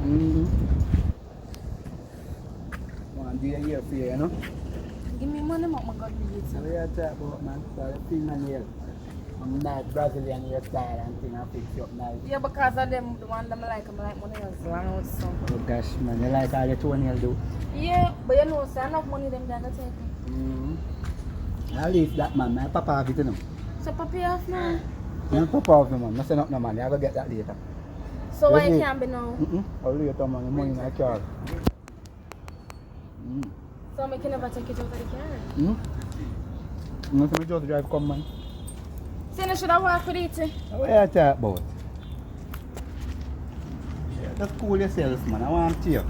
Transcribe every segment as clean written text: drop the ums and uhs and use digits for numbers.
Mm-hmm. One day a year for you, you know? Give me money, my God, please. So we are talking about, man, so the thing on here. I'm nice Brazilian hairstyle and thing I fix you up nice. Yeah, because of them, the one them I'm like money as well. So. Oh gosh, man, you like all your toenails do? Yeah, but you know, so enough money them gonna take. I'll leave that man, my papa have it, you know. So Papa off now? No papa off no man, I say not no man, you have to get that later. So why you can't be now? I'll later man, the money in my car. So I can never take it out of the car? No, so we just drive come man. So you should have walked with it? What are you talking about? Yeah, just cool yourself man, I want you.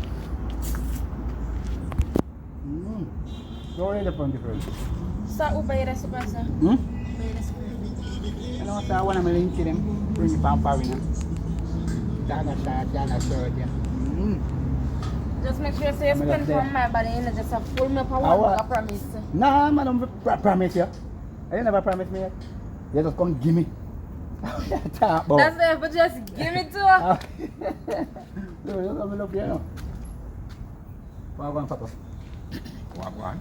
Go ready from the first. So Uber you the super sir? Uber you the super? You know what I want to link to them? Bring it from Parina. Dana shirt, Dana shirt, yeah. Just make sure you say you spend from my body, you know, just a full me up a one, I promise. Nah, man, I don't promise you. You never promised me yet. You just come give me. That's it, but just give it to her. No, you don't look here, no. What one, Papa? What one?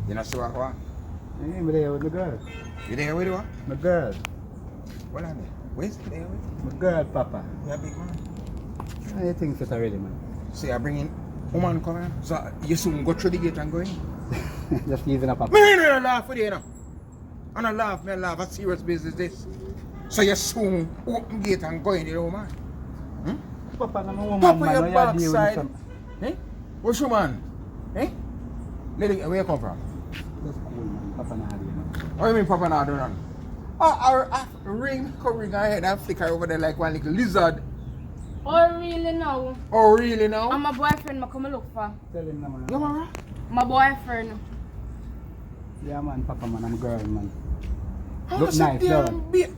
You not sure what? I'm there with the girl. You there with what? My girl. What are they? Where's the there with? My girl, Papa. Yeah, big man. I think it's already, man. So you're bringing woman coming? So you soon go through the gate and go in? Just using a Papa. Me no laugh with you, you know. I don't laugh, me laugh. A serious business this. So you soon open gate and go in, you know, man? Papa, I'm a woman, Papa, man. your What you deal with backside. some- Eh? What's your man? Eh? Lady, where you come from? That's cool, man. Papa, not here, man. What do you mean Papa not doing nothing? Ring, covering her head and flicker over there like one little lizard. Oh, really now? Oh, really now? I'm my boyfriend, I come look for. Tell him, no, man. Yeah, man. My boyfriend. Yeah, man, Papa, man. I'm a girl, man. How Look much nice, you girl. damn bit?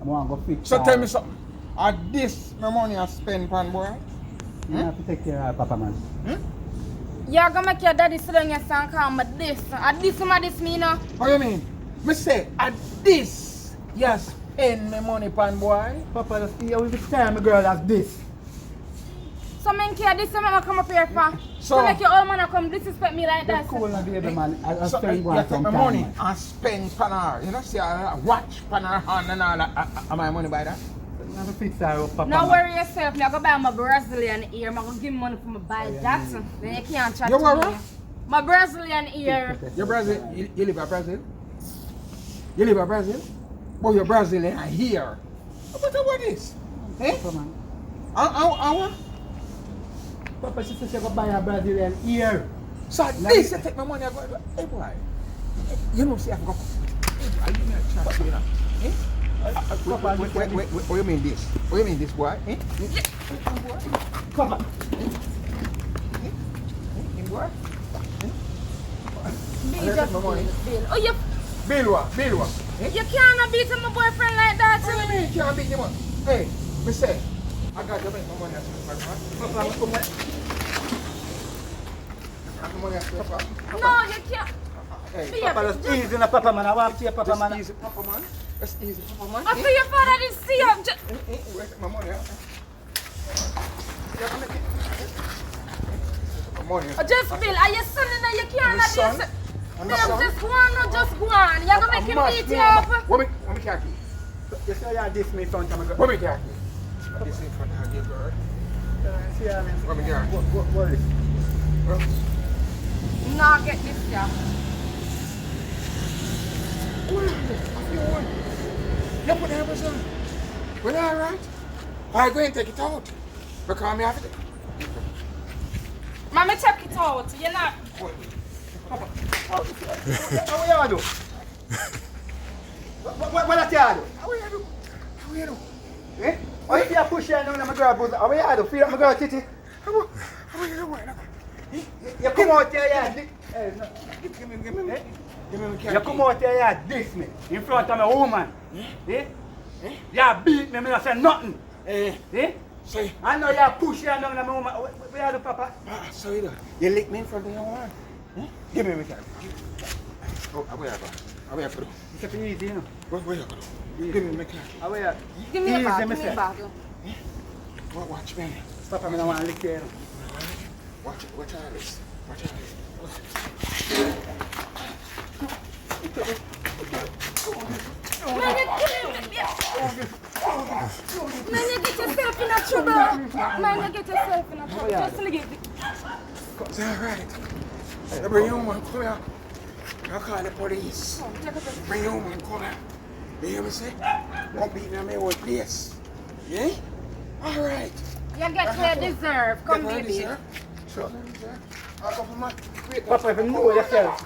I want to go fix So her. tell me something. At this, my money I spend pan boy. You have to take care of her, Papa, man. You're gonna make your daddy sit down your son call me this. At this me now. What you mean? Me say, at this, you spend my money pan boy. Papa, just see how we time a girl like this. So men care this man come up here for. So- So make your old man come disrespect me like that. That's cool, baby, man. I So spend you one take some my time, money man. and spend pan her. You know, see, I watch pan her hand and all that. Am I money by that? You have to fix her up, Papa, No man. worry yourself, me I go buy my Brazilian ear. I'm gonna give money for my buy that. Then you can't chat You to what? me. My Brazilian ear. You Brazil? You live in Brazil? You live in Brazil? But you're Brazilian here. What about this? Eh? Papa, man. I Papa, she said she go buy a Brazilian ear. So this you take my money, I go, hey boy, you know, see, I go, hey boy, you need a chance, you know, eh? Wait, what you mean this? What you mean this, boy? Eh? Papa. Boy? Bill, Take just my money. Bill. Oh, you Bill what? Eh? can't beat my boyfriend like that. What do you mean you can't beat him up? Hey, me say, I got you make my money, Papa, come here. money, No, you can't. Hey, Bill, Papa, just easy na Papa, man. I want to see your Papa, man. that's easy, Papa man. That's easy, Papa man. I feel your father didn't see him. Where's my money? My money. Just Bill, are you son and you can't I'm the son. I'm the Bill, son. just go on, no, just go on. You're gonna make him beat you up. What me khaki? You say you diss me in front of my girl. What me khaki? This in front of her girl. See her, man. What me khaki? What is it? No, get this, yeah. What is it? You want? You put the hammers on. Well, all right. I go and take it out. Because me have it. Mommy, check it out. You're not. Papa. How you do? What that you do? How you do? How you do? Eh? Why you push her down on my girl bosom? How you do? Feel up my girl titty? How you do? You come out here, yeah. Hey, no. Give me khaki. You come out here, yeah, diss me in front of my woman. Eh? You beat me, me not say nothing. Eh? Say. I know you push her down on my woman. What you do, Papa? So you do? You lick me in front of your woman? Give me khaki. Oh, how you go? How you go? It's easy, you know. Where you go? Give me khaki. How you? Give me a Easy, bag. me Give me say. a bag. Watch me. Papa, I don't want to lick you. Watch all this. Watch all this. Man, you killing me. Man, you get yourself in a trouble. Man, you get yourself in a trouble. Just leave it. It's all right. Bring your woman, come here. I'll call the police. Bring your woman, come here. You hear me say? Come beat me in my old place. Yeah? All right. You get what you deserve. Come, baby. Sure. I'll go for my... Papa, if you know yourself.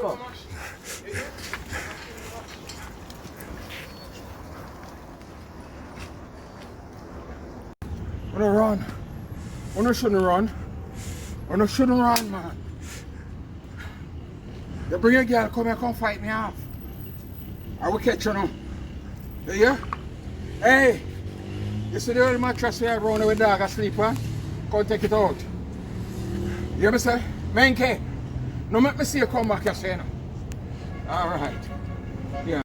Come. Wanna run? Wanna shouldn't run? Wanna shouldn't run, man. You bring a girl, come here, come fight me off. I will catch you now. You hear? Hey! You see the old mattress we have around with dog asleep on? Come take it out. You hear me say? Menke, no make me see you come back here, say no. Alright. Yeah.